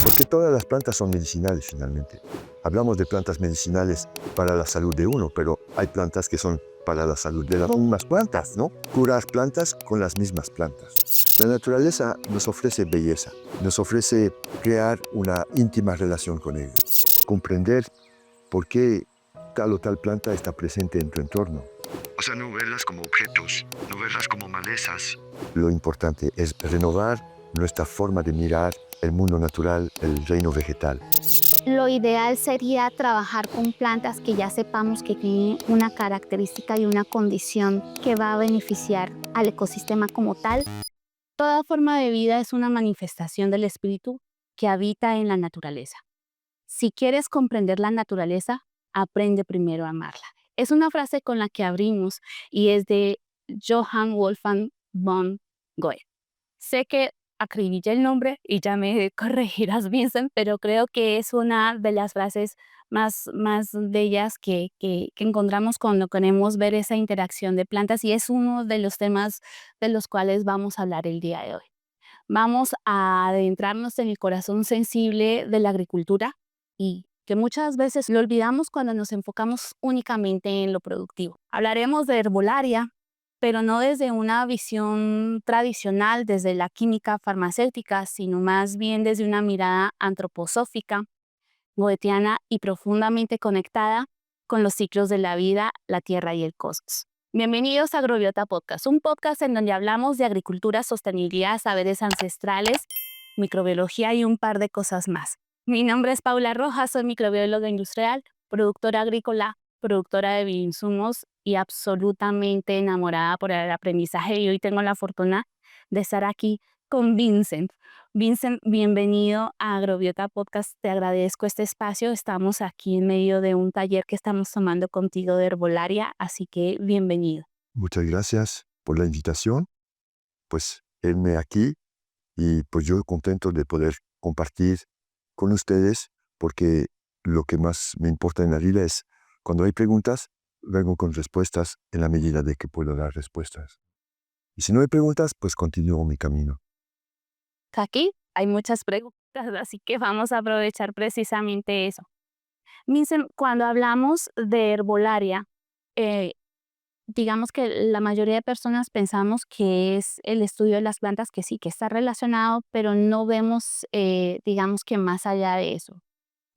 Porque todas las plantas son medicinales finalmente. Hablamos de plantas medicinales para la salud de uno, pero hay plantas que son para la salud de las mismas plantas, ¿no? Curar plantas con las mismas plantas. La naturaleza nos ofrece belleza, nos ofrece crear una íntima relación con ella, comprender por qué tal o tal planta está presente en tu entorno. O sea, no verlas como objetos, no verlas como malezas. Lo importante es renovar nuestra forma de mirar el mundo natural, el reino vegetal. Lo ideal sería trabajar con plantas que ya sepamos que tienen una característica y una condición que va a beneficiar al ecosistema como tal. Toda forma de vida es una manifestación del espíritu que habita en la naturaleza. Si quieres comprender la naturaleza, aprende primero a amarla. Es una frase con la que abrimos y es de Johann Wolfgang von Goethe. Sé que acribillé el nombre y ya me corregirás, Vincent, pero creo que es una de las frases más bellas que encontramos cuando queremos ver esa interacción de plantas, y es uno de los temas de los cuales vamos a hablar el día de hoy. Vamos a adentrarnos en el corazón sensible de la agricultura y que muchas veces lo olvidamos cuando nos enfocamos únicamente en lo productivo. Hablaremos de herbolaria, pero no desde una visión tradicional, desde la química farmacéutica, sino más bien desde una mirada antroposófica, goetiana y profundamente conectada con los ciclos de la vida, la tierra y el cosmos. Bienvenidos a Agrobiota Podcast, un podcast en donde hablamos de agricultura, sostenibilidad, saberes ancestrales, microbiología y un par de cosas más. Mi nombre es Paula Rojas, soy microbióloga industrial, productora agrícola, productora de bioinsumos y absolutamente enamorada por el aprendizaje, y hoy tengo la fortuna de estar aquí con Vincent. Vincent, bienvenido a Agrobiota Podcast. Te agradezco este espacio. Estamos aquí en medio de un taller que estamos tomando contigo de herbolaria, así que bienvenido. Muchas gracias por la invitación. Pues heme aquí y pues yo contento de poder compartir con ustedes, porque lo que más me importa en la vida es cuando hay preguntas, vengo con respuestas en la medida de que puedo dar respuestas. Y si no hay preguntas, pues continúo mi camino. Aquí hay muchas preguntas, así que vamos a aprovechar precisamente eso. Vincent, cuando hablamos de herbolaria, eh, digamos que la mayoría de personas pensamos que es el estudio de las plantas, que sí, que está relacionado, pero no vemos, digamos que más allá de eso.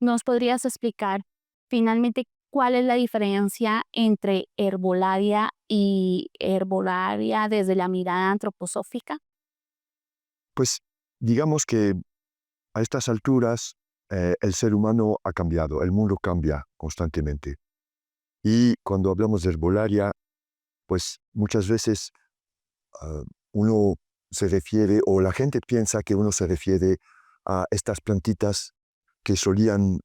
¿Nos podrías explicar finalmente cuál es la diferencia entre herbolaria y herbolaria desde la mirada antroposófica? Pues digamos que a estas alturas el ser humano ha cambiado, el mundo cambia constantemente. Y cuando hablamos de herbolaria, pues muchas veces ah, uno se refiere, o la gente piensa que uno se refiere a estas plantitas que solían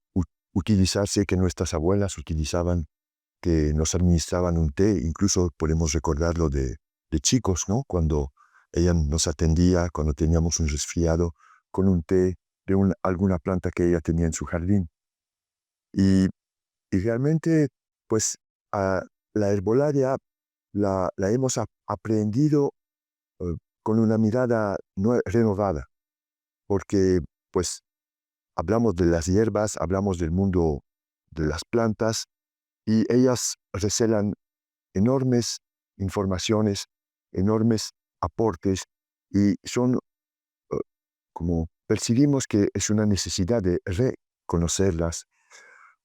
utilizarse, que nuestras abuelas utilizaban, que nos administraban un té. Incluso podemos recordarlo de chicos, ¿no? Cuando ella nos atendía, cuando teníamos un resfriado, con un té de alguna planta que ella tenía en su jardín. Y, y realmente, pues, la herbolaria la hemos aprendido eh, con una mirada renovada, porque pues hablamos de las hierbas, hablamos del mundo de las plantas, y ellas recelan enormes informaciones, enormes aportes, y son como percibimos que es una necesidad de reconocerlas,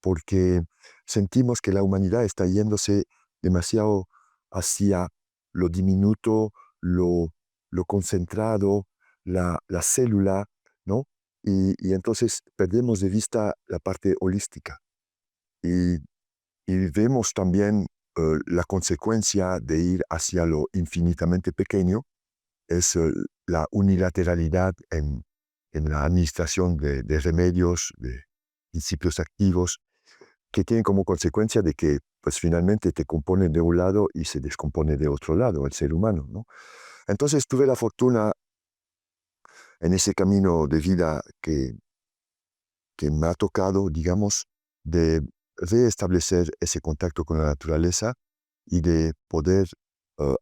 porque sentimos que la humanidad está yéndose demasiado hacia lo diminuto, lo concentrado, la célula, ¿no? Y entonces perdemos de vista la parte holística. Y, y vemos también la consecuencia de ir hacia lo infinitamente pequeño, es la unilateralidad en la administración de remedios, de principios activos, que tienen como consecuencia de que pues finalmente te componen de un lado y se descompone de otro lado el ser humano, ¿no? Entonces tuve la fortuna en ese camino de vida que me ha tocado, digamos, de reestablecer ese contacto con la naturaleza y de poder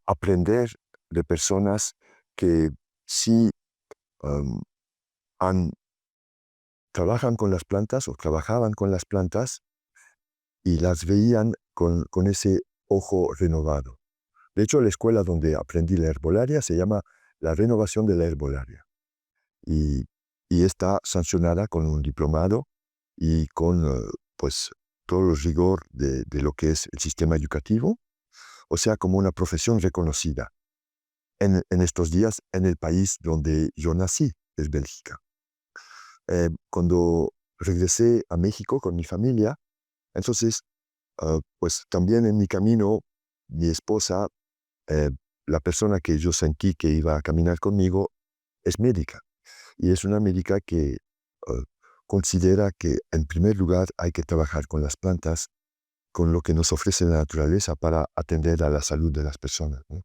aprender de personas que sí um, han trabajan con las plantas o trabajaban con las plantas y las veían con ese ojo renovado. De hecho, la escuela donde aprendí la herbolaria se llama la renovación de la herbolaria. Y, y está sancionada con un diplomado y con pues, todo el rigor de lo que es el sistema educativo, o sea, como una profesión reconocida en estos días en el país donde yo nací, es Bélgica. Cuando regresé a México con mi familia, entonces, pues también en mi camino, mi esposa, eh, la persona que yo sentí que iba a caminar conmigo, es médica. Y es una médica que considera que en primer lugar hay que trabajar con las plantas, con lo que nos ofrece la naturaleza para atender a la salud de las personas, ¿no?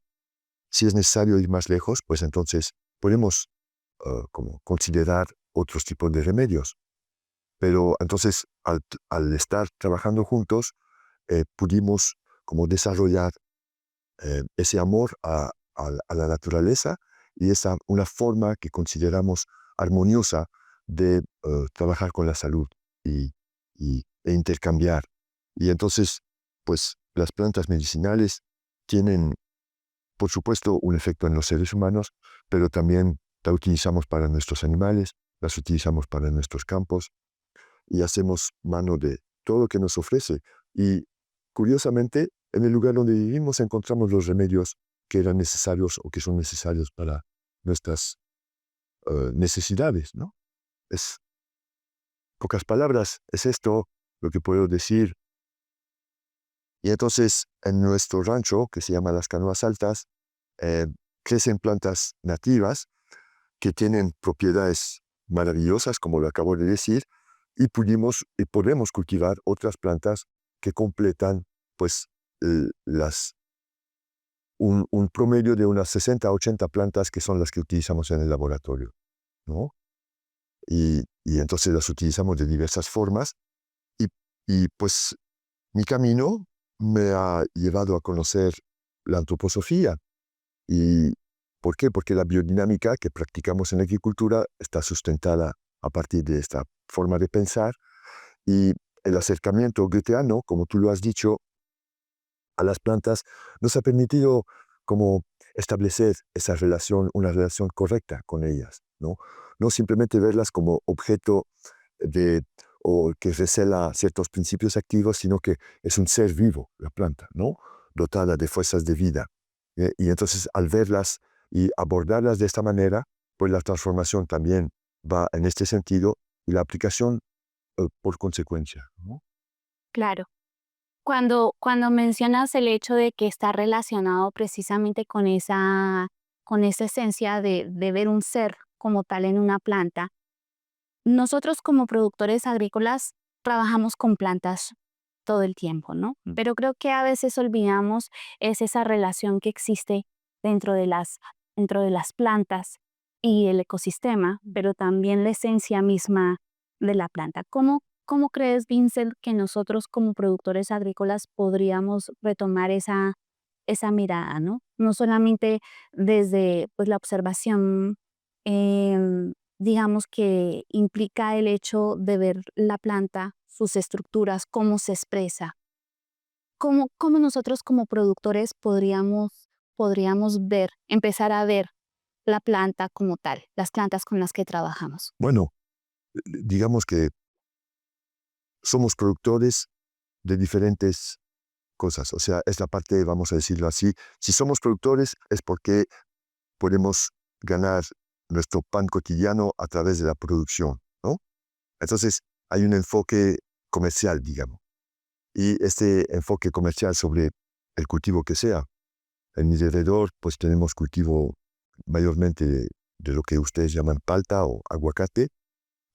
Si es necesario ir más lejos, pues entonces podemos como considerar otros tipos de remedios. Pero entonces, al estar trabajando juntos, pudimos como desarrollar ese amor a la naturaleza y una forma que consideramos armoniosa de trabajar con la salud e intercambiar. Y entonces, pues las plantas medicinales tienen, por supuesto, un efecto en los seres humanos, pero también la utilizamos para nuestros animales, las utilizamos para nuestros campos y hacemos mano de todo lo que nos ofrece. Y curiosamente, en el lugar donde vivimos encontramos los remedios que eran necesarios o que son necesarios para nuestras necesidades, ¿no? Es, pocas palabras, es esto lo que puedo decir. Y entonces, en nuestro rancho, que se llama Las Canoas Altas, eh, crecen plantas nativas que tienen propiedades maravillosas, como lo acabo de decir, y podemos cultivar otras plantas que completan pues, un promedio de unas 60 a 80 plantas que son las que utilizamos en el laboratorio, ¿no? Y entonces las utilizamos de diversas formas y, pues mi camino me ha llevado a conocer la antroposofía. ¿Y por qué? Porque la biodinámica que practicamos en la agricultura está sustentada a partir de esta forma de pensar y el acercamiento goetheano, como tú lo has dicho, a las plantas nos ha permitido como establecer esa relación, una relación correcta con ellas, ¿no? No simplemente verlas como objeto de, o que recela ciertos principios activos, sino que es un ser vivo, la planta, ¿no? Dotada de fuerzas de vida. Y entonces al verlas y abordarlas de esta manera, pues la transformación también va en este sentido y la aplicación por consecuencia, ¿no? Claro. Cuando mencionas el hecho de que está relacionado precisamente con esa esencia de ver un ser como tal en una planta, nosotros como productores agrícolas trabajamos con plantas todo el tiempo, ¿no? Pero creo que a veces olvidamos es esa relación que existe dentro de dentro de las plantas y el ecosistema, pero también la esencia misma de la planta. ¿Cómo crees, Vincent, que nosotros como productores agrícolas podríamos retomar esa mirada, ¿no? No solamente desde pues, la observación, digamos que implica el hecho de ver la planta, sus estructuras, cómo se expresa. ¿Cómo nosotros como productores podríamos ver, empezar a ver la planta como tal, las plantas con las que trabajamos? Bueno, digamos que somos productores de diferentes cosas. O sea, es la parte, vamos a decirlo así, si somos productores es porque podemos ganar nuestro pan cotidiano a través de la producción, ¿no? Entonces, hay un enfoque comercial, digamos. Y este enfoque comercial sobre el cultivo que sea. En mi alrededor, pues tenemos cultivo mayormente de lo que ustedes llaman palta o aguacate.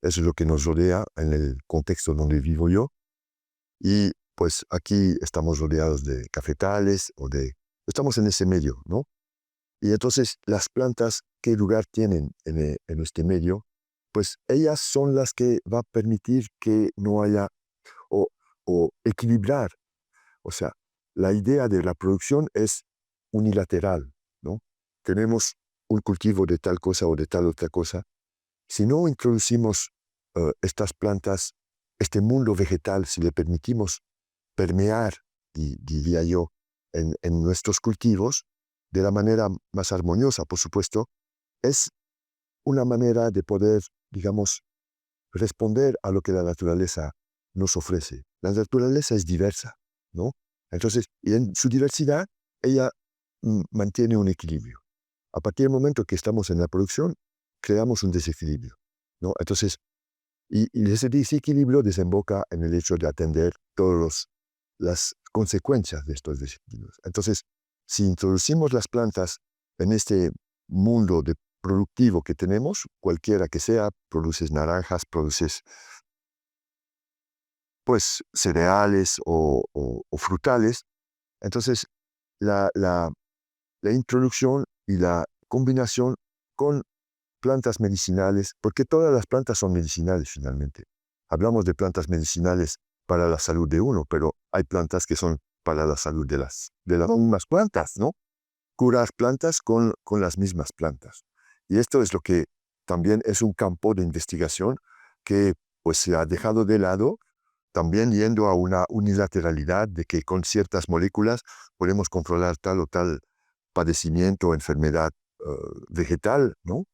Eso es lo que nos rodea en el contexto donde vivo yo. Y pues aquí estamos rodeados de cafetales estamos en ese medio, ¿no? Y entonces las plantas, ¿qué lugar tienen en este medio? Pues ellas son las que va a permitir que no haya o, o equilibrar. O sea, la idea de la producción es unilateral, ¿no? Tenemos un cultivo de tal cosa o de tal otra cosa. Si no introducimos estas plantas, este mundo vegetal, si le permitimos permear, diría yo, en nuestros cultivos, de la manera más armoniosa, por supuesto, es una manera de poder, digamos, responder a lo que la naturaleza nos ofrece. La naturaleza es diversa, ¿no? Entonces, y en su diversidad, ella mantiene un equilibrio. A partir del momento que estamos en la producción, creamos un desequilibrio, ¿no? Entonces, y ese desequilibrio desemboca en el hecho de atender todas las consecuencias de estos desequilibrios. Entonces, si introducimos las plantas en este mundo productivo que tenemos, cualquiera que sea, produces naranjas, produces pues cereales o frutales, entonces la introducción y la combinación con plantas medicinales, porque todas las plantas son medicinales finalmente. Hablamos de plantas medicinales para la salud de uno, pero hay plantas que son para la salud de las mismas plantas, ¿no? Curar plantas con las mismas plantas. Y esto es lo que también es un campo de investigación que pues se ha dejado de lado, también yendo a una unilateralidad de que con ciertas moléculas podemos controlar tal o tal padecimiento o enfermedad vegetal, ¿no?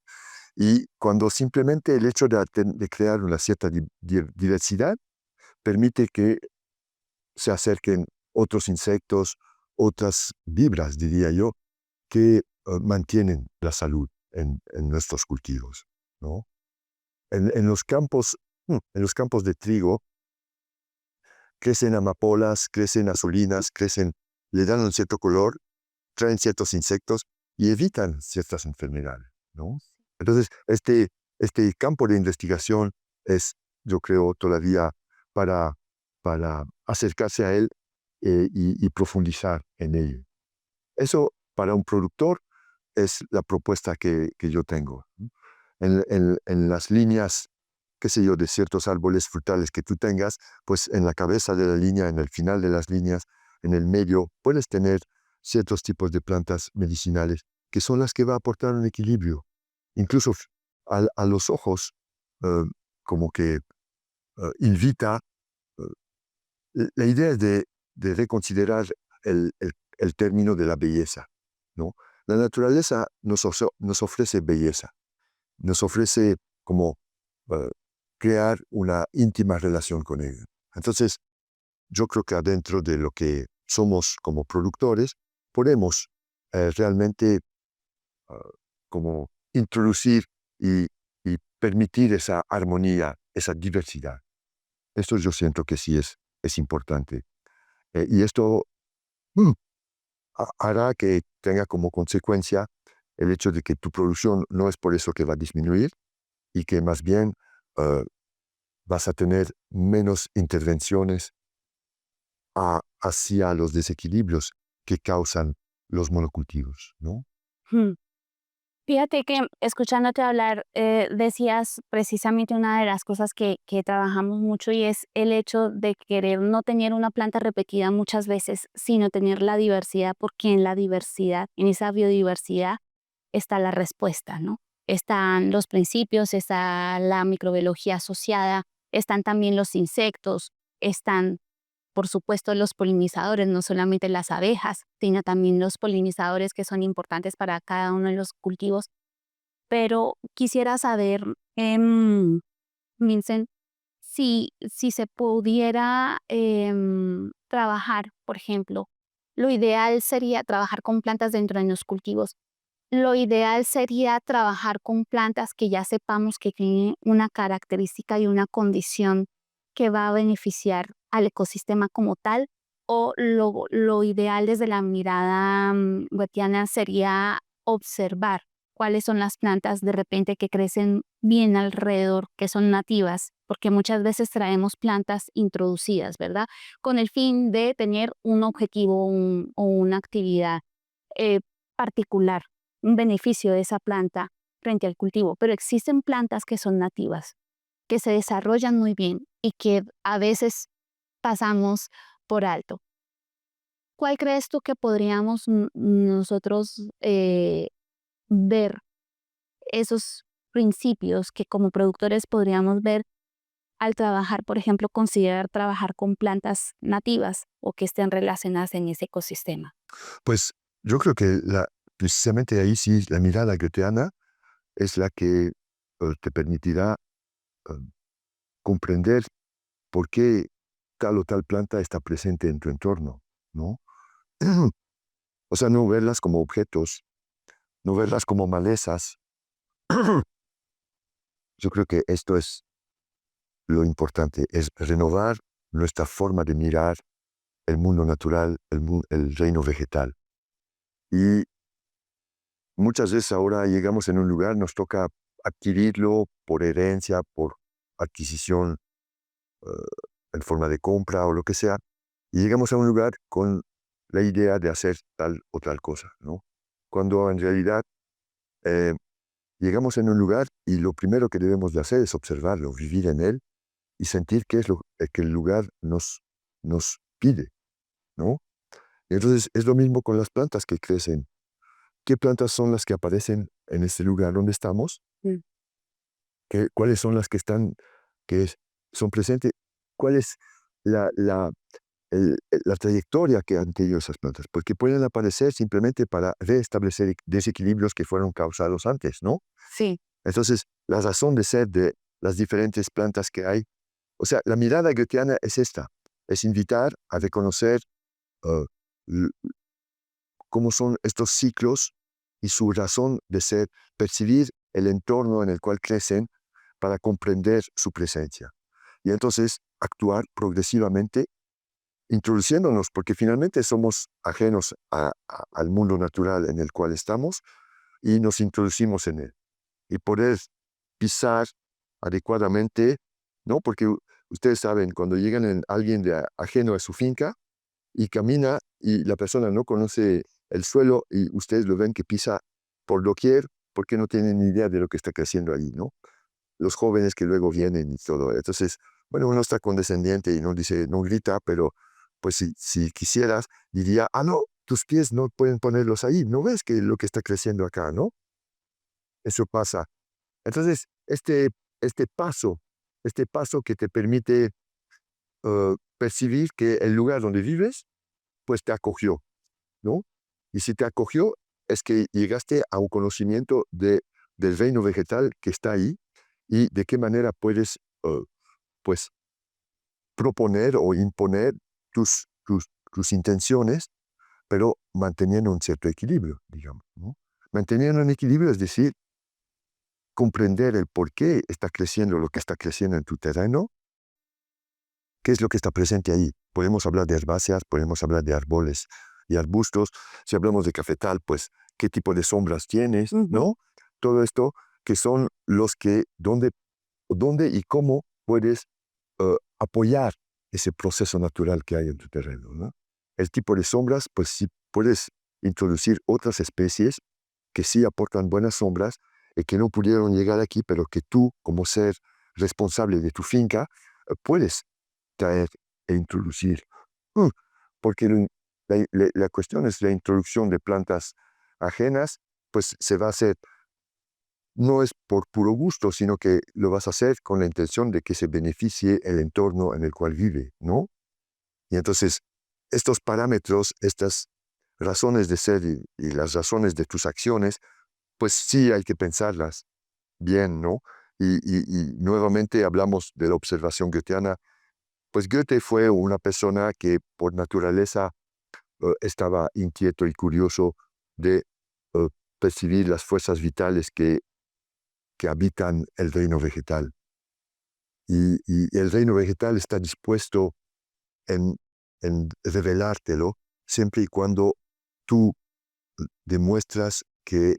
Y cuando simplemente el hecho de crear una cierta diversidad permite que se acerquen otros insectos, otras vibras, diría yo, que mantienen la salud en nuestros cultivos, ¿no? En los campos de trigo crecen amapolas, crecen azulinas, le dan un cierto color, traen ciertos insectos y evitan ciertas enfermedades, ¿no? Entonces, este campo de investigación es, yo creo, todavía para, para acercarse a él y profundizar en ello. Eso, para un productor, es la propuesta que yo tengo, ¿no? En las líneas, qué sé yo, de ciertos árboles frutales que tú tengas, pues en la cabeza de la línea, en el final de las líneas, en el medio, puedes tener ciertos tipos de plantas medicinales que son las que va a aportar un equilibrio. Incluso a los ojos, eh, como que invita, la idea es de reconsiderar el término de la belleza, ¿no? La naturaleza nos ofrece belleza, nos ofrece como eh, crear una íntima relación con ella. Entonces, yo creo que adentro de lo que somos como productores, podemos realmente como introducir y, y permitir esa armonía, esa diversidad. Esto yo siento que sí es importante. Y esto mm, hará que tenga como consecuencia el hecho de que tu producción no es por eso que va a disminuir y que más bien eh, vas a tener menos intervenciones hacia los desequilibrios que causan los monocultivos, ¿no? Hmm. Fíjate que escuchándote hablar, decías precisamente una de las cosas que trabajamos mucho y es el hecho de querer no tener una planta repetida muchas veces, sino tener la diversidad, porque en la diversidad, en esa biodiversidad, está la respuesta, ¿no? Están los principios, está la microbiología asociada, están también los insectos, están, por supuesto, los polinizadores, no solamente las abejas, sino también los polinizadores que son importantes para cada uno de los cultivos. Pero quisiera saber, Vincent, si se pudiera trabajar, por ejemplo, lo ideal sería trabajar con plantas dentro de los cultivos. Lo ideal sería trabajar con plantas que ya sepamos que tienen una característica y una condición que va a beneficiar al ecosistema como tal, o lo ideal desde la mirada wettiana sería observar cuáles son las plantas de repente que crecen bien alrededor, que son nativas, porque muchas veces traemos plantas introducidas, ¿verdad? Con el fin de tener un objetivo o una actividad eh, particular, un beneficio de esa planta frente al cultivo, pero existen plantas que son nativas, que se desarrollan muy bien y que a veces pasamos por alto. ¿Cuál crees tú que podríamos nosotros ver esos principios que como productores podríamos ver al trabajar, por ejemplo, considerar trabajar con plantas nativas o que estén relacionadas en ese ecosistema? Pues yo creo que precisamente ahí sí la mirada goetheana es la que te permitirá eh, comprender por qué tal o tal planta está presente en tu entorno, ¿no? O sea, no verlas como objetos, no verlas como malezas. Yo creo que esto es lo importante, es renovar nuestra forma de mirar el mundo natural, el reino vegetal. Y muchas veces ahora llegamos en un lugar, nos toca adquirirlo por herencia, por adquisición eh, en forma de compra o lo que sea, y llegamos a un lugar con la idea de hacer tal o tal cosa, ¿no? Cuando en realidad eh, llegamos en un lugar y lo primero que debemos de hacer es observarlo, vivir en él y sentir qué es lo que el lugar nos pide, ¿no? Y entonces es lo mismo con las plantas que crecen. ¿Qué plantas son las que aparecen en este lugar donde estamos? Mm. ¿Cuáles son las que están, son presentes? ¿Cuál es la, la, la trayectoria que han tenido esas plantas? Porque pueden aparecer simplemente para restablecer desequilibrios que fueron causados antes, ¿no? Sí. Entonces, la razón de ser de las diferentes plantas que hay, o sea, la mirada goetheana es esta, es invitar a reconocer uh, l- cómo son estos ciclos y su razón de ser, percibir el entorno en el cual crecen para comprender su presencia. Y entonces actuar progresivamente, introduciéndonos, porque finalmente somos ajenos al mundo natural en el cual estamos y nos introducimos en él. Y poder pisar adecuadamente, ¿no? Porque ustedes saben, cuando llegan en alguien ajeno a su finca y camina y la persona no conoce el suelo y ustedes lo ven que pisa por doquier porque no tienen ni idea de lo que está creciendo allí, ¿no? Los jóvenes que luego vienen y todo. Entonces, bueno, uno está condescendiente y no dice, no grita, pero pues si quisieras, diría, no, tus pies no pueden ponerlos ahí, ¿no ves que lo que está creciendo acá, ¿no? Eso pasa. Entonces, este paso que te permite percibir que el lugar donde vives, pues te acogió, ¿no? Y si te acogió, es que llegaste a un conocimiento del reino vegetal que está ahí y de qué manera puedes, pues, proponer o imponer tus intenciones, pero manteniendo un cierto equilibrio, digamos, ¿no? Manteniendo un equilibrio, es decir, comprender el por qué está creciendo lo que está creciendo en tu terreno, qué es lo que está presente ahí. Podemos hablar de herbáceas, podemos hablar de árboles y arbustos. Si hablamos de cafetal, pues, ¿qué tipo de sombras tienes? ¿No? Todo esto que son los que, dónde y cómo puedes apoyar ese proceso natural que hay en tu terreno, ¿no? El tipo de sombras, pues sí puedes introducir otras especies que sí aportan buenas sombras y que no pudieron llegar aquí, pero que tú, como ser responsable de tu finca, puedes traer e introducir. Mm, Porque la cuestión es la introducción de plantas ajenas, pues se va a hacer, no es por puro gusto, sino que lo vas a hacer con la intención de que se beneficie el entorno en el cual vive, ¿no? Y entonces, estos parámetros, estas razones de ser y las razones de tus acciones, pues sí hay que pensarlas bien, ¿no? Y nuevamente hablamos de la observación goetheana. Pues Goethe fue una persona que por naturaleza estaba inquieto y curioso de eh, percibir las fuerzas vitales que habitan el reino vegetal. Y el reino vegetal está dispuesto en, en revelártelo siempre y cuando tú demuestras que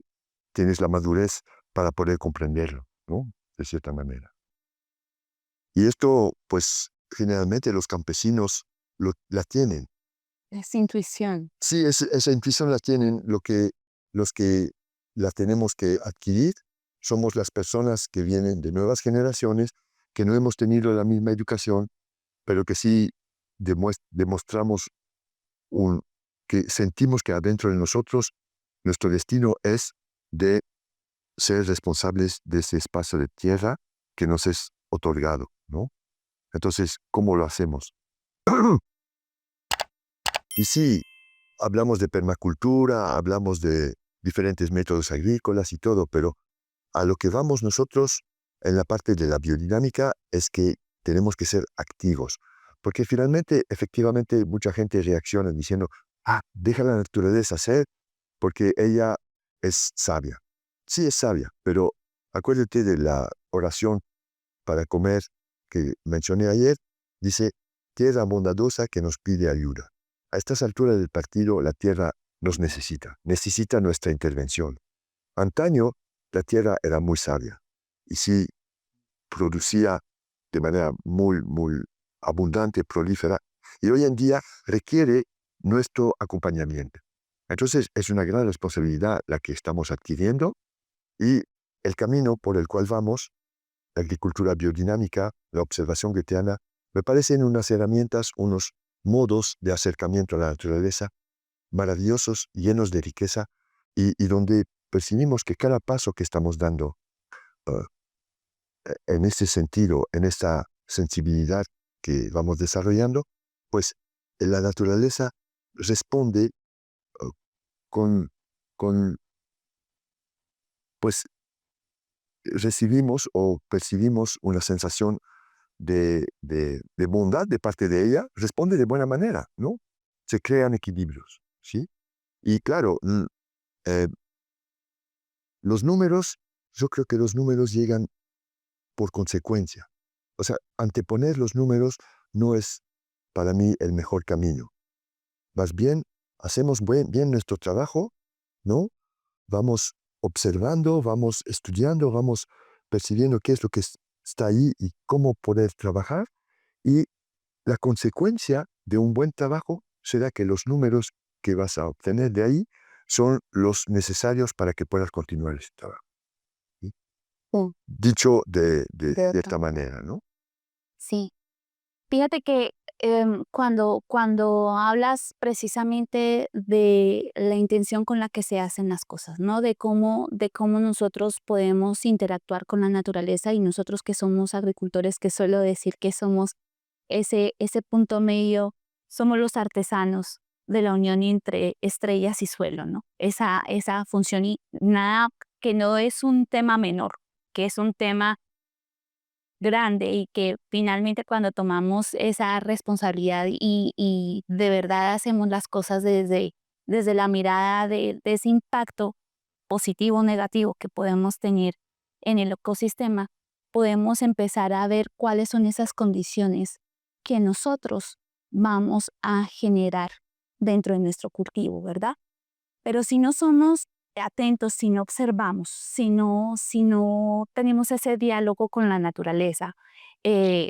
tienes la madurez para poder comprenderlo, ¿no? De cierta manera. Y esto, pues, generalmente los campesinos la tienen. Es intuición. Sí, esa intuición la tienen. Los que la tenemos que adquirir somos las personas que vienen de nuevas generaciones, que no hemos tenido la misma educación, pero que sí demostramos que sentimos que adentro de nosotros nuestro destino es de ser responsables de ese espacio de tierra que nos es otorgado, ¿no? Entonces, ¿cómo lo hacemos? Y sí, hablamos de permacultura, hablamos de diferentes métodos agrícolas y todo, pero a lo que vamos nosotros en la parte de la biodinámica es que tenemos que ser activos, porque finalmente, efectivamente, mucha gente reacciona diciendo, deja la naturaleza ser porque ella es sabia. Sí es sabia, pero acuérdate de la oración para comer que mencioné ayer, dice, tierra bondadosa que nos pide ayuda. A estas alturas del partido, la tierra nos necesita nuestra intervención. Antaño, la tierra era muy sabia y sí producía de manera muy, muy abundante, prolífera, y hoy en día requiere nuestro acompañamiento. Entonces, es una gran responsabilidad la que estamos adquiriendo y el camino por el cual vamos, la agricultura biodinámica, la observación goetheana, me parecen unas herramientas, unos modos de acercamiento a la naturaleza maravillosos, llenos de riqueza y donde percibimos que cada paso que estamos dando uh, en este sentido, en esta sensibilidad que vamos desarrollando, pues la naturaleza responde uh, con, con, pues recibimos o percibimos una sensación de bondad de parte de ella, responde de buena manera, ¿no? Se crean equilibrios, ¿sí? Y claro, eh, los números, yo creo que los números llegan por consecuencia. O sea, anteponer los números no es para mí el mejor camino. Más bien, hacemos bien nuestro trabajo, ¿no? Vamos observando, vamos estudiando, vamos percibiendo qué es lo que está ahí y cómo poder trabajar. Y la consecuencia de un buen trabajo será que los números que vas a obtener de ahí son los necesarios para que puedas continuar ese trabajo. ¿Sí? Sí, Dicho de cierto. esta manera, ¿no? Sí. Fíjate que cuando hablas precisamente de la intención con la que se hacen las cosas, ¿no? De cómo nosotros podemos interactuar con la naturaleza y nosotros que somos agricultores, que suelo decir que somos ese punto medio, somos los artesanos de la unión entre estrellas y suelo, ¿no? Esa función y nada, que no es un tema menor, que es un tema grande y que finalmente cuando tomamos esa responsabilidad y de verdad hacemos las cosas desde la mirada de ese impacto positivo o negativo que podemos tener en el ecosistema, podemos empezar a ver cuáles son esas condiciones que nosotros vamos a generar dentro de nuestro cultivo, ¿verdad? Pero si no somos atentos, si no observamos, si no tenemos ese diálogo con la naturaleza,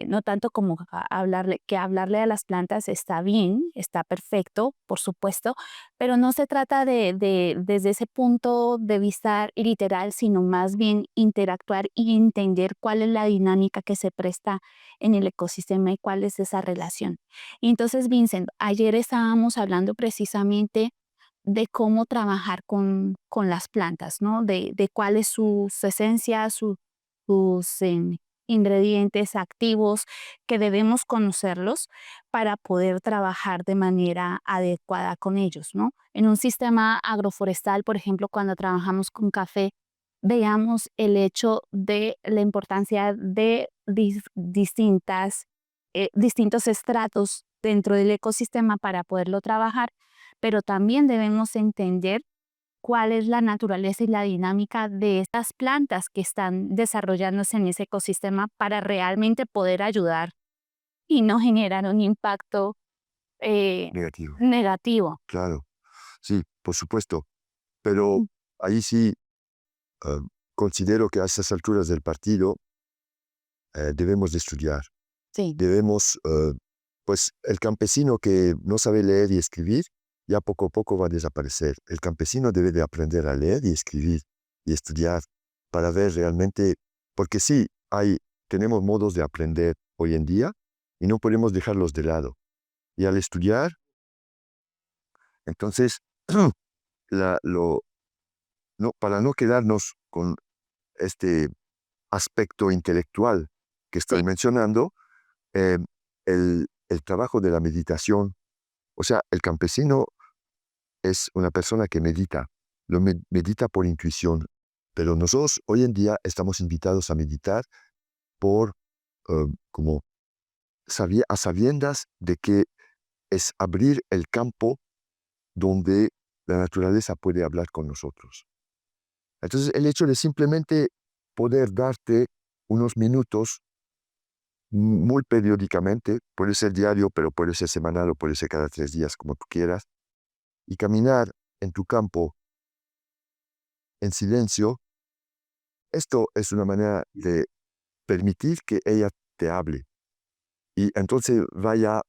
no tanto como hablarle a las plantas está bien, está perfecto, por supuesto, pero no se trata desde ese punto de vista literal, sino más bien interactuar y entender cuál es la dinámica que se presta en el ecosistema y cuál es esa relación. Y entonces, Vincent, ayer estábamos hablando precisamente de cómo trabajar con las plantas, ¿no? De cuáles sus esencias, sus ingredientes activos, que debemos conocerlos para poder trabajar de manera adecuada con ellos, ¿no? En un sistema agroforestal, por ejemplo, cuando trabajamos con café, veamos el hecho de la importancia de distintos estratos dentro del ecosistema para poderlo trabajar, pero también debemos entender cuál es la naturaleza y la dinámica de estas plantas que están desarrollándose en ese ecosistema para realmente poder ayudar y no generar un impacto eh, Negativo. negativo. Claro, sí, por supuesto. Pero Mm, ahí sí eh, considero que a estas alturas del partido debemos de estudiar. sí, Debemos, pues el campesino que no sabe leer y escribir, ya poco a poco va a desaparecer. El campesino debe de aprender a leer y escribir y estudiar para ver realmente, porque sí, tenemos modos de aprender hoy en día y no podemos dejarlos de lado. Y al estudiar, entonces, la, lo, no, para no quedarnos con este aspecto intelectual que estoy sí, mencionando, eh, el trabajo de la meditación, o sea, el campesino es una persona que medita, medita por intuición, pero nosotros hoy en día estamos invitados a meditar por como a sabiendas de que es abrir el campo donde la naturaleza puede hablar con nosotros. Entonces, el hecho de simplemente poder darte unos minutos muy periódicamente, puede ser diario, pero puede ser semanal o puede ser cada 3 días, como tú quieras, y caminar en tu campo en silencio, esto es una manera de permitir que ella te hable y entonces vaya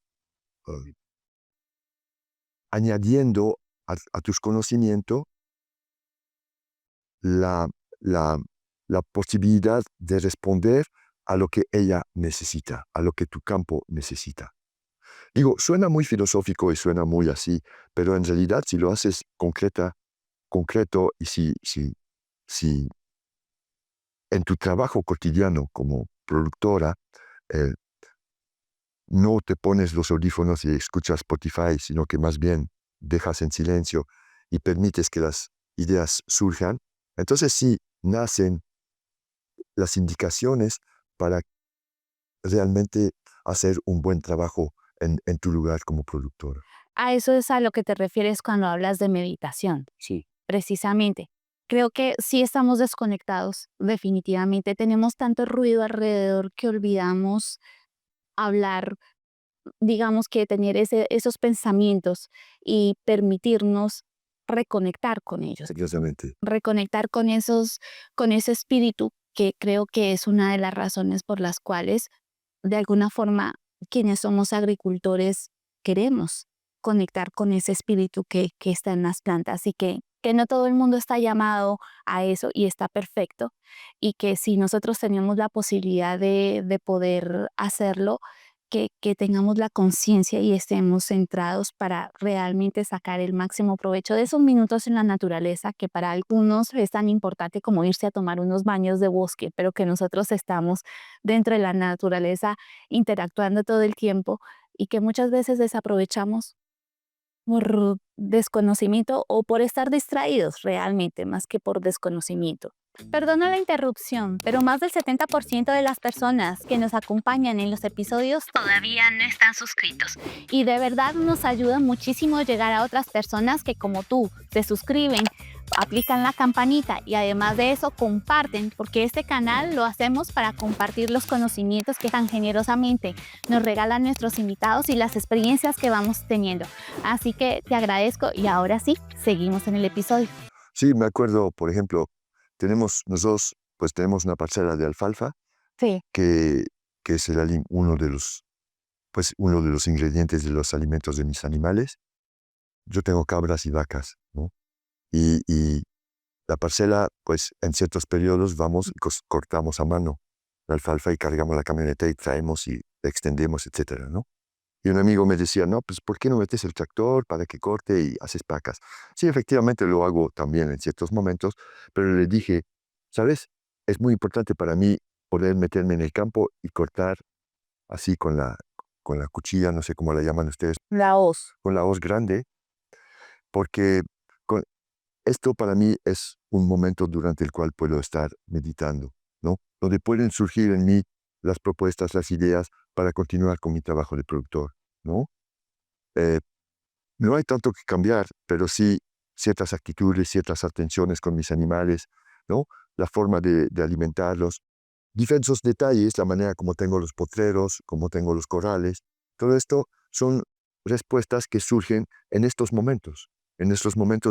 eh, añadiendo a tus conocimientos la, la, la posibilidad de responder a lo que ella necesita, a lo que tu campo necesita. Digo, suena muy filosófico y suena muy así, pero en realidad si lo haces concreto y si en tu trabajo cotidiano como productora eh, no te pones los audífonos y escuchas Spotify, sino que más bien dejas en silencio y permites que las ideas surjan, entonces sí nacen las indicaciones para realmente hacer un buen trabajo en tu lugar como productor. A eso es a lo que te refieres cuando hablas de meditación, Sí. precisamente. Creo que sí estamos desconectados, definitivamente. Tenemos tanto ruido alrededor que olvidamos hablar, digamos que tener esos pensamientos y permitirnos reconectar con ellos, Exactamente. reconectar con ese espíritu que creo que es una de las razones por las cuales, de alguna forma, quienes somos agricultores queremos conectar con ese espíritu que está en las plantas y que no todo el mundo está llamado a eso y está perfecto y que si nosotros tenemos la posibilidad de poder hacerlo, que tengamos la conciencia y estemos centrados para realmente sacar el máximo provecho de esos minutos en la naturaleza, que para algunos es tan importante como irse a tomar unos baños de bosque, pero que nosotros estamos dentro de la naturaleza interactuando todo el tiempo y que muchas veces desaprovechamos por desconocimiento o por estar distraídos realmente, más que por desconocimiento. Perdona la interrupción, pero más del 70% de las personas que nos acompañan en los episodios todavía no están suscritos. Y de verdad nos ayuda muchísimo llegar a otras personas que como tú se suscriben, aplican la campanita y además de eso comparten, porque este canal lo hacemos para compartir los conocimientos que tan generosamente nos regalan nuestros invitados y las experiencias que vamos teniendo. Así que te agradezco y ahora sí, seguimos en el episodio. Sí, me acuerdo, por ejemplo, nosotros pues tenemos una parcela de alfalfa Sí. que, que es uno de los ingredientes de los alimentos de mis animales. Yo tengo cabras y vacas, ¿no? Y la parcela, pues en ciertos periodos vamos y cortamos a mano la alfalfa y cargamos la camioneta y traemos y extendemos, etcétera, ¿no? Y un amigo me decía, no, pues ¿por qué no metes el tractor para que corte y haces pacas? Sí, efectivamente lo hago también en ciertos momentos, pero le dije, ¿sabes? Es muy importante para mí poder meterme en el campo y cortar así con la cuchilla, no sé cómo la llaman ustedes, La hoz. con la hoz grande, porque con, esto para mí es un momento durante el cual puedo estar meditando, ¿no? Donde pueden surgir en mí las propuestas, las ideas para continuar con mi trabajo de productor, ¿no? Eh, no hay tanto que cambiar, pero sí ciertas actitudes, ciertas atenciones con mis animales, ¿no? La forma de alimentarlos, diversos detalles, la manera como tengo los potreros, como tengo los corrales, todo esto son respuestas que surgen en estos momentos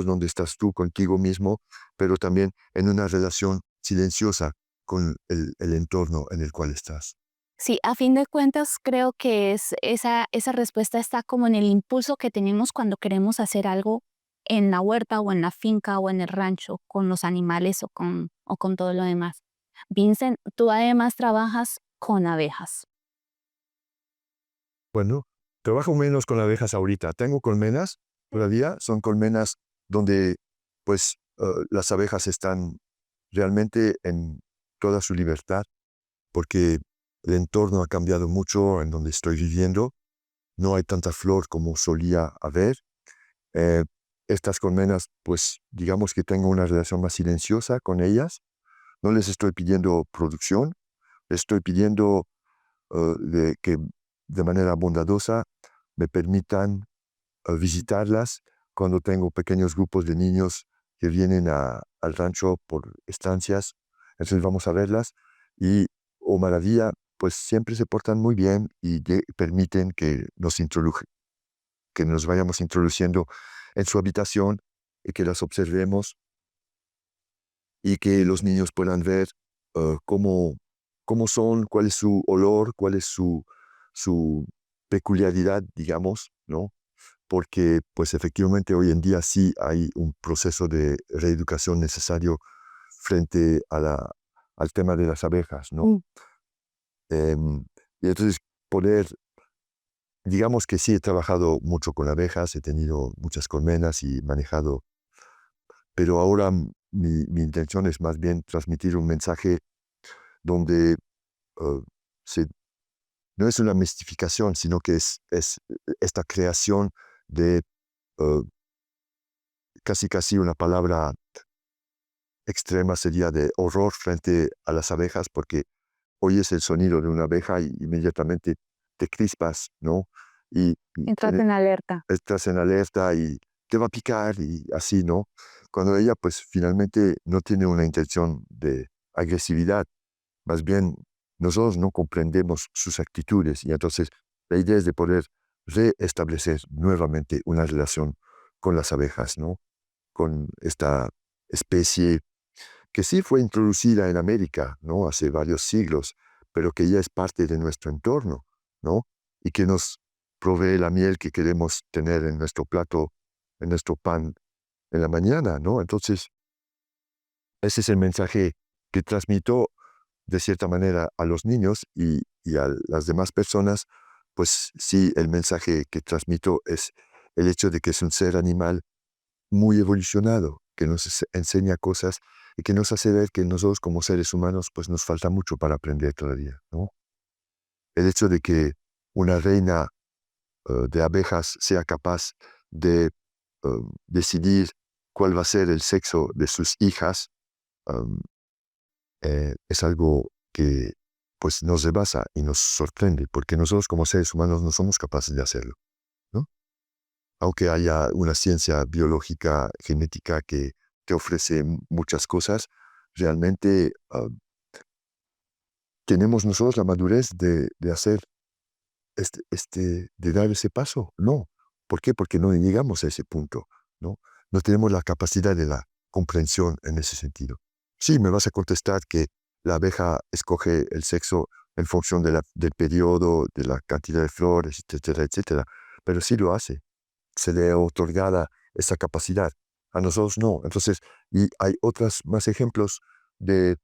donde estás tú contigo mismo, pero también en una relación silenciosa con el entorno en el cual estás. Sí, a fin de cuentas creo que esa respuesta está como en el impulso que tenemos cuando queremos hacer algo en la huerta o en la finca o en el rancho con los animales o con todo lo demás. Vincent, tú además trabajas con abejas. Bueno, trabajo menos con abejas ahorita. Tengo colmenas, todavía son colmenas donde pues las abejas están realmente en toda su libertad, porque el entorno ha cambiado mucho en donde estoy viviendo. No hay tanta flor como solía haber. Eh, Estas colmenas, pues digamos que tengo una relación más silenciosa con ellas. No les estoy pidiendo producción, les estoy pidiendo que de manera bondadosa me permitan visitarlas cuando tengo pequeños grupos de niños que vienen al rancho por estancias. Entonces vamos a verlas y, oh maravilla, pues siempre se portan muy bien y permiten que nos vayamos introduciendo en su habitación y que las observemos y que los niños puedan ver cómo son, cuál es su olor, cuál es su peculiaridad, digamos, ¿no? Porque pues efectivamente hoy en día sí hay un proceso de reeducación necesario frente al tema de las abejas, ¿no? Em, y entonces poder, digamos que sí he trabajado mucho con abejas, he tenido muchas colmenas y manejado, pero ahora mi intención es más bien transmitir un mensaje donde eh, se- no es una mistificación, sino que es esta creación de eh, casi una palabra extrema sería de horror frente a las abejas, porque oyes el sonido de una abeja y inmediatamente te crispas, ¿no? Y Entras en alerta. estás en alerta y te va a picar y así, ¿no? Cuando ella pues finalmente no tiene una intención de agresividad, más bien nosotros no comprendemos sus actitudes y entonces la idea es de poder reestablecer nuevamente una relación con las abejas, ¿no? Con esta especie que sí fue introducida en América, ¿no? Hace varios siglos, pero que ya es parte de nuestro entorno, ¿no? Y que nos provee la miel que queremos tener en nuestro plato, en nuestro pan en la mañana, ¿no? Entonces, ese es el mensaje que transmito de cierta manera a los niños y a las demás personas, pues sí, el mensaje que transmito es el hecho de que es un ser animal muy evolucionado, que nos enseña cosas y que nos hace ver que nosotros como seres humanos pues nos falta mucho para aprender todavía, ¿no? El hecho de que una reina de abejas sea capaz de decidir cuál va a ser el sexo de sus hijas um, es algo que pues nos rebasa y nos sorprende, porque nosotros como seres humanos no somos capaces de hacerlo, ¿no? Aunque haya una ciencia biológica, genética que te ofrece muchas cosas, realmente tenemos nosotros la madurez de hacer, de dar ese paso. No. ¿Por qué? Porque no llegamos a ese punto, ¿no? No tenemos la capacidad de la comprensión en ese sentido. Sí, me vas a contestar que la abeja escoge el sexo en función del periodo, de la cantidad de flores, etcétera, etcétera, pero sí lo hace, se le ha otorgada esa capacidad. A nosotros no. Entonces, y hay otros más ejemplos de,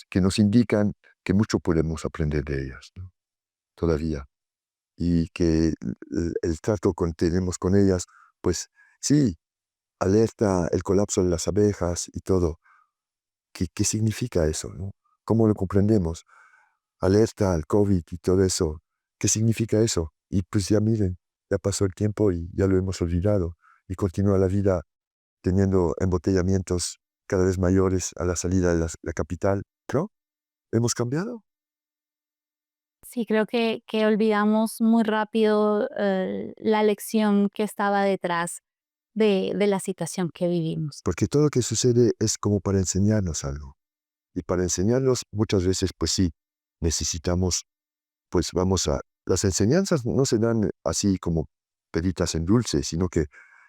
que nos indican que mucho podemos aprender de ellas, ¿no? Todavía. Y que el trato que tenemos con ellas, pues sí, alerta el colapso de las abejas y todo. ¿Qué significa eso, no? ¿Cómo lo comprendemos? Alerta al COVID y todo eso. ¿Qué significa eso? Y pues ya miren, ya pasó el tiempo y ya lo hemos olvidado. Y continúa la vida teniendo embotellamientos cada vez mayores a la salida de la capital, ¿no? ¿Hemos cambiado? Sí, creo que olvidamos muy rápido la lección que estaba detrás de la situación que vivimos. Porque todo lo que sucede es como para enseñarnos algo. Y para enseñarnos muchas veces, pues sí, necesitamos, pues vamos a... Las enseñanzas no se dan así como peritas en dulce, sino que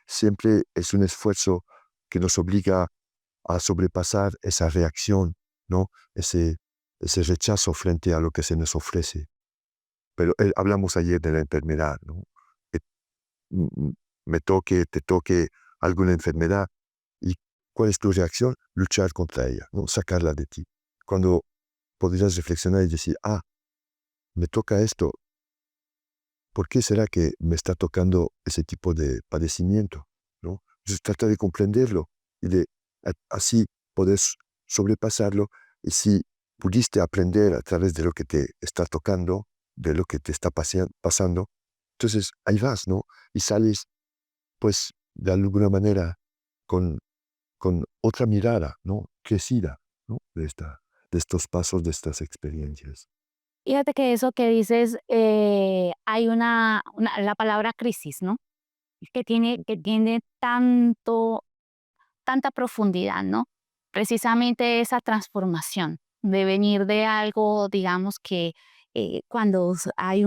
siempre es un esfuerzo que nos obliga a sobrepasar esa reacción, ¿no? Ese rechazo frente a lo que se nos ofrece. Pero hablamos ayer de la enfermedad, ¿no? Que, me toque, te toque alguna enfermedad. ¿Y cuál es tu reacción? Luchar contra ella, ¿no? Sacarla de ti. Cuando podrías reflexionar y decir, me toca esto, ¿por qué será que me está tocando ese tipo de padecimiento? ¿No? Entonces trata de comprenderlo y de así poder sobrepasarlo y sí pudiste aprender a través de lo que te está tocando, de lo que te está pasando. Entonces ahí vas, ¿no? Y sales, pues, de alguna manera con otra mirada, ¿no? Crecida, ¿no? De estos pasos, de estas experiencias. Fíjate que eso que dices, hay la palabra crisis, ¿no? Que tiene tanta profundidad, ¿no? Precisamente esa transformación de venir de algo, digamos que cuando hay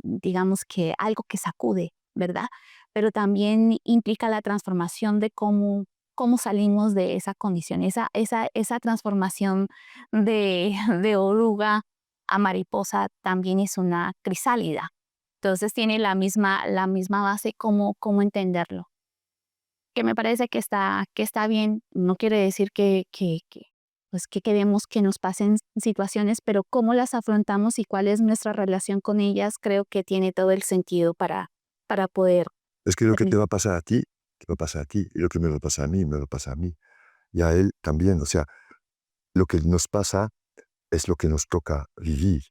digamos que algo que sacude, ¿verdad? Pero también implica la transformación de cómo salimos de esa condición, esa transformación de, de oruga a mariposa también es una crisálida. Entonces tiene la misma base, cómo entenderlo que me parece que está bien. No quiere decir pues, que queremos que nos pasen situaciones, pero cómo las afrontamos y cuál es nuestra relación con ellas, creo que tiene todo el sentido para poder. Es que lo que te va a pasar a ti, te va a pasar a ti, y lo que me lo pasa a mí, me lo pasa a mí, y a él también. O sea, lo que nos pasa es lo que nos toca vivir,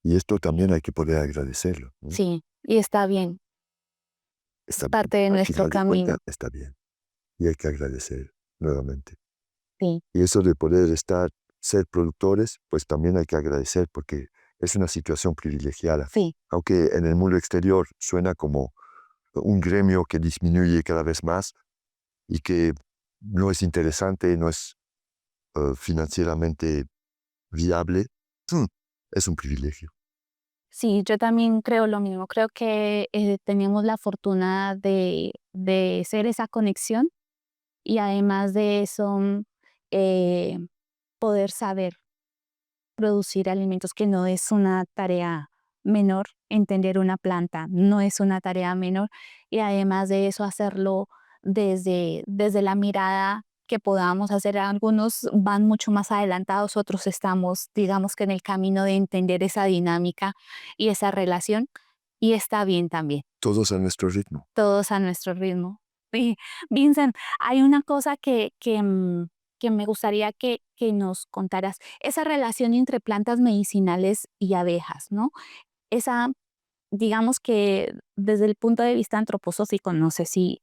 y esto también hay que poder agradecerlo, ¿no? Sí, y está bien, es Está bien, parte de al nuestro final de cuentas camino. está bien, y hay que agradecer nuevamente. Sí, Y eso de poder ser productores, pues también hay que agradecer porque es una situación privilegiada. sí. Aunque en el mundo exterior suena como un gremio que disminuye cada vez más y que no es interesante, no es financieramente viable, mm, es un privilegio. Sí, yo también creo lo mismo. Creo que tenemos la fortuna de ser esa conexión y además de eso, eh, poder saber producir alimentos, que no es una tarea menor, entender una planta no es una tarea menor, y además de eso hacerlo desde la mirada que podamos hacer. Algunos van mucho más adelantados, otros estamos, digamos que en el camino de entender esa dinámica y esa relación, y está bien también, Todos a nuestro ritmo. todos a nuestro ritmo. Y Vincent, hay una cosa que me gustaría que nos contaras, esa relación entre plantas medicinales y abejas, ¿no? Esa, digamos que desde el punto de vista antroposófico, no sé si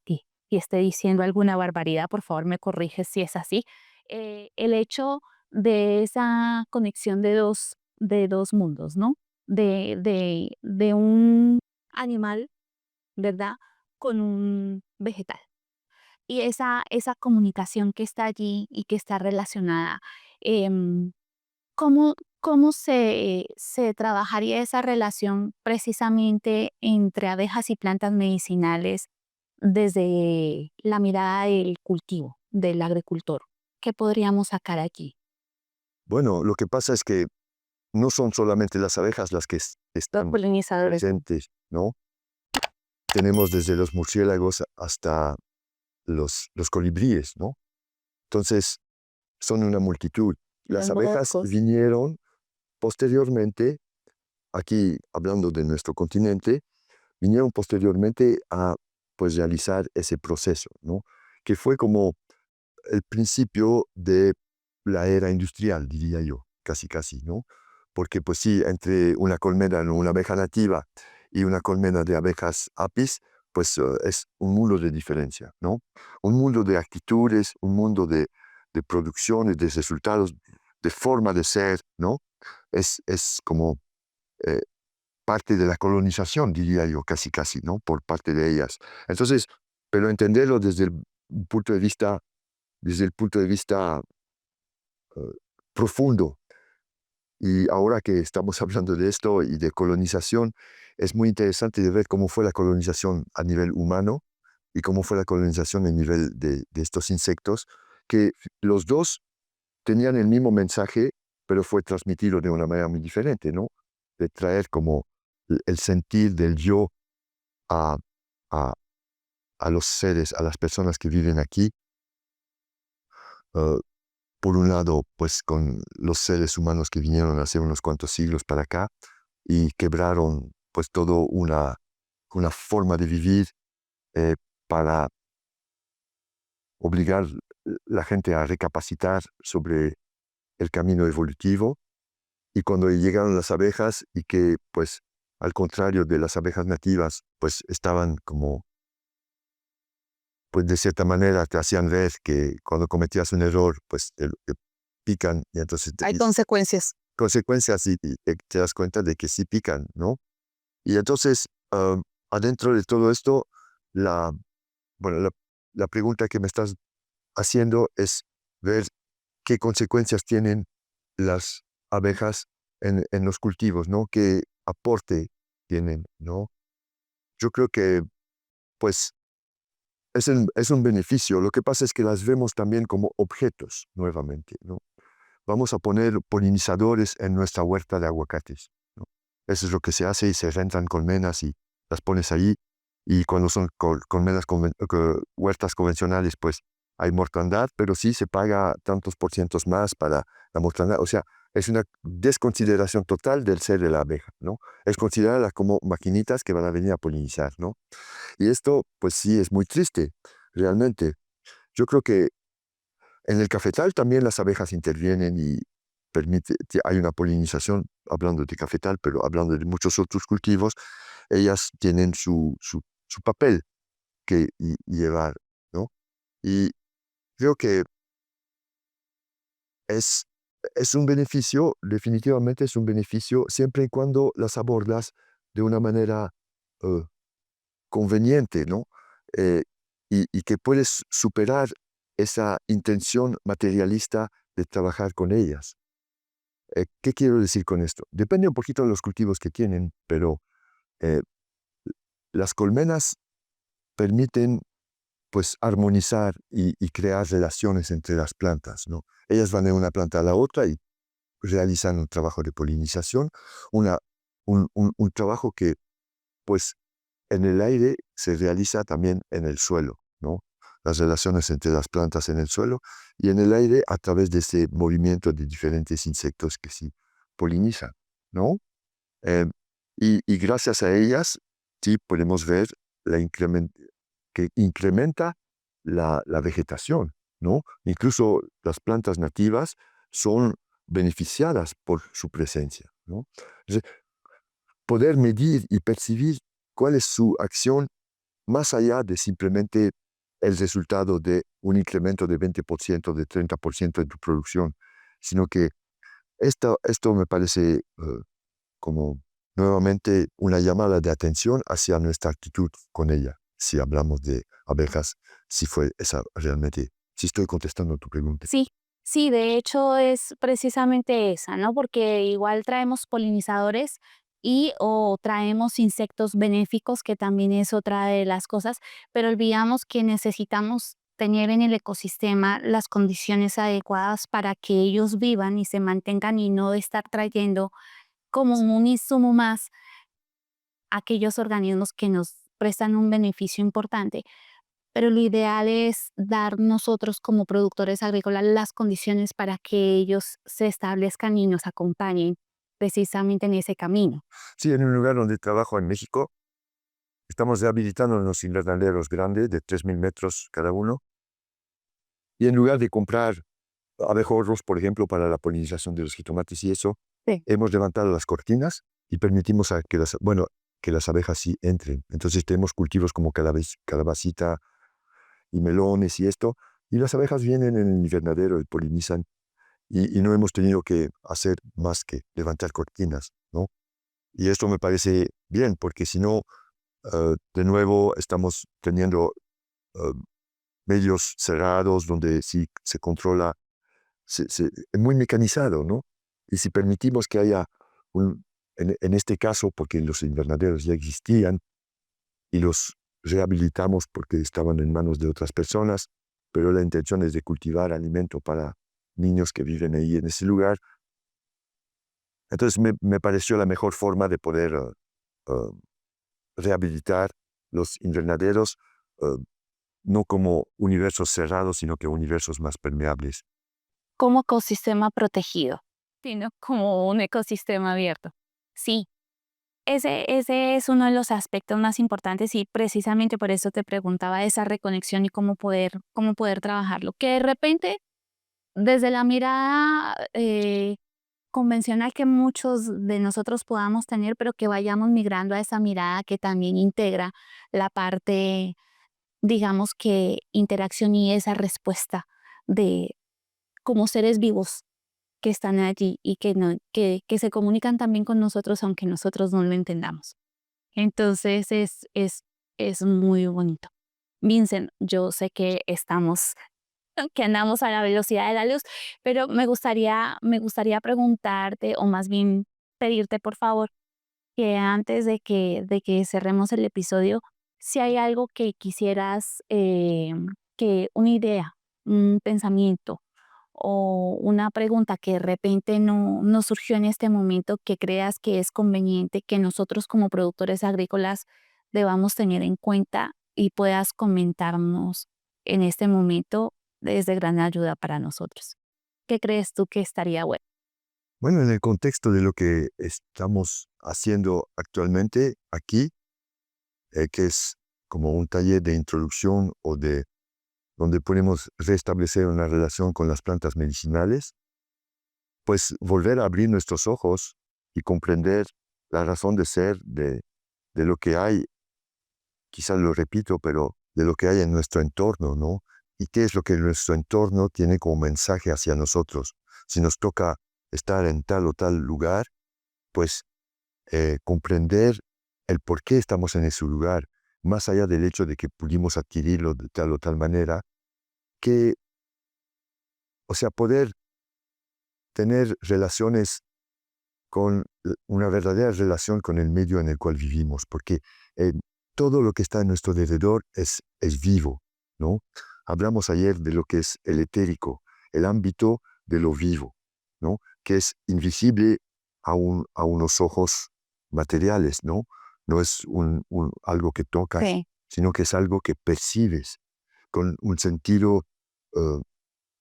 esté diciendo alguna barbaridad, por favor me corriges si es así, el hecho de esa conexión de dos mundos, ¿no? De un animal, ¿verdad? Con un vegetal. Y esa comunicación que está allí y que está relacionada, em, ¿cómo se trabajaría esa relación precisamente entre abejas y plantas medicinales desde la mirada del cultivo, del agricultor? ¿Qué podríamos sacar allí? Bueno, lo que pasa es que no son solamente las abejas las que Los están polinizadores. presentes, ¿no? Tenemos desde los murciélagos hasta los colibríes, ¿no? Entonces, son una multitud. Los Las abejas moscos. vinieron posteriormente, aquí hablando de nuestro continente, vinieron posteriormente a pues realizar ese proceso, ¿no? Que fue como el principio de la era industrial, diría yo, casi casi, ¿no? Porque pues sí, entre una colmena, ¿no?, una abeja nativa y una colmena de abejas apis, pues es un mundo de diferencia, ¿no? Un mundo de actitudes, un mundo de producciones, de resultados, de forma de ser, ¿no? Es como eh, parte de la colonización, diría yo, casi casi, ¿no? Por parte de ellas. Entonces, pero entenderlo punto de vista, desde el punto de vista eh, profundo. Y ahora que estamos hablando de esto y de colonización, es muy interesante de ver cómo fue la colonización a nivel humano y cómo fue la colonización a nivel de estos insectos, que los dos tenían el mismo mensaje, pero fue transmitido de una manera muy diferente, ¿no? De traer como el sentir del yo a, a, a los seres, a las personas que viven aquí. eh, por un lado, pues con los seres humanos que vinieron hace unos cuantos siglos para acá y quebraron pues todo una forma de vivir eh, para obligar la gente a recapacitar sobre el camino evolutivo, y cuando llegaron las abejas y que, pues, al contrario de las abejas nativas, pues estaban como, pues de cierta manera te hacían ver que cuando cometías un error, pues te pican y entonces Hay consecuencias. consecuencias y te das cuenta de que sí pican, ¿no? Y entonces, adentro de todo esto, la, bueno, la pregunta que me estás haciendo es ver qué consecuencias tienen las abejas en los cultivos, ¿no? ¿Qué aporte tienen, ¿no? Yo creo que, pues, es un beneficio. Lo que pasa es que las vemos también como objetos nuevamente, ¿no? Vamos a poner polinizadores en nuestra huerta de aguacates, ¿no? Eso es lo que se hace y se rentan colmenas y las pones ahí. Y cuando son colmenas, huertas convencionales, pues hay mortandad, pero sí se paga tantos por cientos más para la mortandad. O sea, es una desconsideración total del ser de la abeja, ¿no? Es considerada como maquinitas que van a venir a polinizar, ¿no? Y esto, pues sí, es muy triste, realmente. Yo creo que en el cafetal también las abejas intervienen y hay una polinización, hablando de cafetal, pero hablando de muchos otros cultivos, ellas tienen su papel que llevar, ¿no? Y creo que es, es un beneficio, definitivamente es un beneficio, siempre y cuando las abordas de una manera eh, conveniente, ¿no? Eh, y que puedes superar esa intención materialista de trabajar con ellas. ¿Qué quiero decir con esto? Depende un poquito de los cultivos que tienen, pero eh, las colmenas permiten, pues, armonizar y crear relaciones entre las plantas, ¿no? Ellas van de una planta a la otra y realizan un trabajo de polinización, una, un trabajo que, pues, en el aire se realiza también en el suelo, ¿no? Las relaciones entre las plantas en el suelo y en el aire a través de ese movimiento de diferentes insectos que sí polinizan, ¿no? Eh, y gracias a ellas sí podemos ver que incrementa la vegetación, ¿no? Incluso las plantas nativas son beneficiadas por su presencia, ¿no? Entonces, poder medir y percibir cuál es su acción más allá de simplemente el resultado de un incremento de 20%, de 30% en tu producción, sino que esto me parece como nuevamente una llamada de atención hacia nuestra actitud con ella, si hablamos de abejas, si fue esa realmente, si estoy contestando tu pregunta. Sí, sí, de hecho es precisamente esa, ¿no? Porque igual traemos polinizadores y o traemos insectos benéficos, que también es otra de las cosas, pero olvidamos que necesitamos tener en el ecosistema las condiciones adecuadas para que ellos vivan y se mantengan y no estar trayendo como un insumo más aquellos organismos que nos prestan un beneficio importante, pero lo ideal es dar nosotros como productores agrícolas las condiciones para que ellos se establezcan y nos acompañen precisamente en ese camino. Sí, en un lugar donde trabajo en México, estamos rehabilitando unos invernaderos grandes de 3.000 metros cada uno, y en lugar de comprar abejorros, por ejemplo, para la polinización de los jitomates y eso, Sí. hemos levantado las cortinas y permitimos a que que las abejas sí entren. Entonces tenemos cultivos como calabacita y melones y esto, y las abejas vienen en el invernadero y polinizan, y no hemos tenido que hacer más que levantar cortinas, ¿no? Y esto me parece bien, porque si no, de nuevo estamos teniendo eh, medios cerrados donde sí se controla, es muy mecanizado, ¿no? Y si permitimos que haya en este caso, porque los invernaderos ya existían y los rehabilitamos porque estaban en manos de otras personas, pero la intención es de cultivar alimento para niños que viven ahí en ese lugar. Entonces me pareció la mejor forma de poder uh, rehabilitar los invernaderos, uh, no como universos cerrados, sino que universos más permeables. Como ecosistema protegido, sino como un ecosistema abierto. Sí, ese es uno de los aspectos más importantes y precisamente por eso te preguntaba esa reconexión y cómo poder trabajarlo. Que de repente desde la mirada convencional que muchos de nosotros podamos tener, pero que vayamos migrando a esa mirada que también integra la parte, digamos que interacción y esa respuesta de como seres vivos que están allí y que, no, que se comunican también con nosotros aunque nosotros no lo entendamos. Entonces es muy bonito. Vincent, yo sé que andamos a la velocidad de la luz, pero me gustaría preguntarte, o más bien pedirte, por favor, que antes de que cerremos el episodio, si hay algo que quisieras, que una idea, un pensamiento o una pregunta que de repente no surgió en este momento, que creas que es conveniente que nosotros como productores agrícolas debamos tener en cuenta y puedas comentarnos en este momento, es de gran ayuda para nosotros. ¿Qué crees tú que estaría bueno? Bueno, en el contexto de lo que estamos haciendo actualmente aquí, que es como un taller de introducción o de donde podemos restablecer una relación con las plantas medicinales, pues volver a abrir nuestros ojos y comprender la razón de ser de lo que hay, quizás lo repito, pero de lo que hay en nuestro entorno, ¿no? Y qué es lo que nuestro entorno tiene como mensaje hacia nosotros. Si nos toca estar en tal o tal lugar, pues comprender el por qué estamos en ese lugar, más allá del hecho de que pudimos adquirirlo de tal o tal manera, que, o sea, poder tener relaciones con una verdadera relación con el medio en el cual vivimos, porque eh, todo lo que está a nuestro alrededor es vivo, ¿no? Hablamos ayer de lo que es el etérico, el ámbito de lo vivo, ¿no? Que es invisible a unos ojos materiales, ¿no? No es algo que tocas, Sí. sino que es algo que percibes con un sentido eh,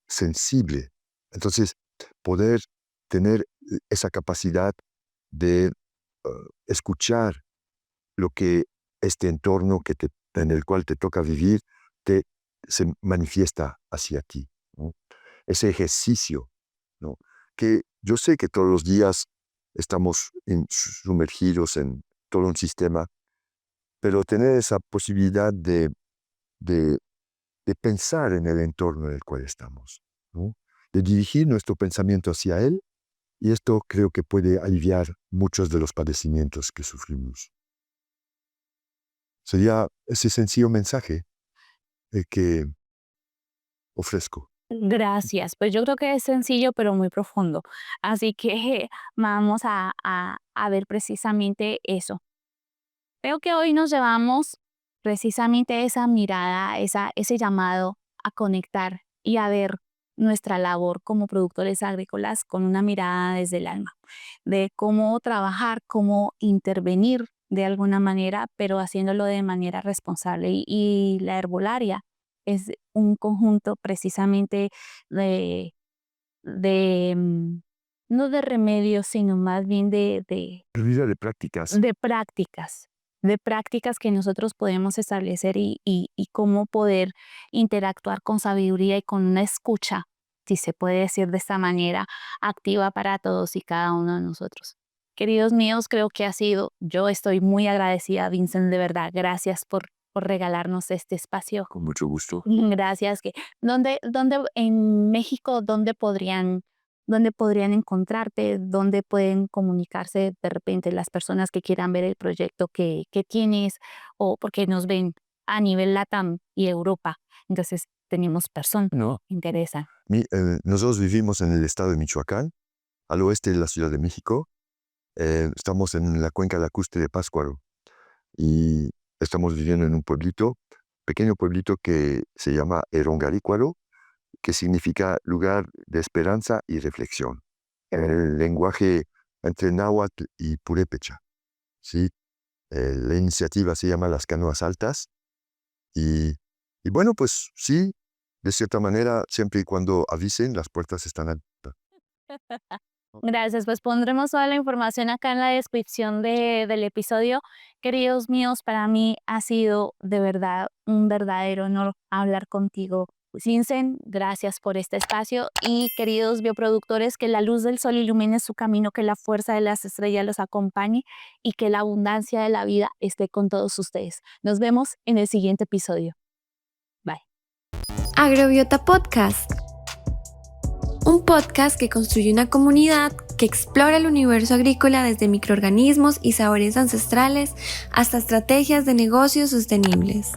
sensible. Entonces, poder tener esa capacidad de escuchar lo que este entorno en el cual te toca vivir te, se manifiesta hacia ti, ¿no? Ese ejercicio, ¿no? Que yo sé que todos los días estamos sumergidos en todo un sistema, pero tener esa posibilidad de de pensar en el entorno en el cual estamos, ¿no? De dirigir nuestro pensamiento hacia él, y esto creo que puede aliviar muchos de los padecimientos que sufrimos. Sería ese sencillo mensaje que ofrezco. Gracias. Pues yo creo que es sencillo, pero muy profundo. Así que vamos a ver precisamente eso. Creo que hoy nos llevamos precisamente esa mirada, ese llamado a conectar y a ver nuestra labor como productores agrícolas con una mirada desde el alma, de cómo trabajar, cómo intervenir de alguna manera, pero haciéndolo de manera responsable. Y la herbolaria es un conjunto precisamente de, de no de remedios, sino más bien Vida de prácticas. de prácticas, de prácticas que nosotros podemos establecer y cómo poder interactuar con sabiduría y con una escucha, si se puede decir de esta manera, activa para todos y cada uno de nosotros. Queridos míos, creo que yo estoy muy agradecida, Vincent, de verdad. Gracias por regalarnos este espacio. Con mucho gusto. Gracias. ¿Dónde en México, dónde podrían encontrarte? ¿Dónde pueden comunicarse de repente las personas que quieran ver el proyecto que tienes? O porque nos ven a nivel LATAM y Europa. Entonces, tenemos personas No. que interesan. Nosotros vivimos en el estado de Michoacán, al oeste de la Ciudad de México. Estamos en la cuenca lacustre de Pátzcuaro y estamos viviendo en un pueblito, pequeño pueblito que se llama Erongarícuaro, que significa lugar de esperanza y reflexión, en el lenguaje entre náhuatl y purépecha, ¿sí? La iniciativa se llama Las Canoas Altas y, y bueno, pues sí, de cierta manera, siempre y cuando avisen, las puertas están abiertas. Gracias, pues pondremos toda la información acá en la descripción del episodio. Queridos míos, para mí ha sido de verdad un verdadero honor hablar contigo Sinsen, gracias por este espacio y queridos bioproductores, que la luz del sol ilumine su camino, que la fuerza de las estrellas los acompañe y que la abundancia de la vida esté con todos ustedes. Nos vemos en el siguiente episodio. Bye. Agrobiota Podcast. Un podcast que construye una comunidad que explora el universo agrícola desde microorganismos y sabores ancestrales hasta estrategias de negocios sostenibles.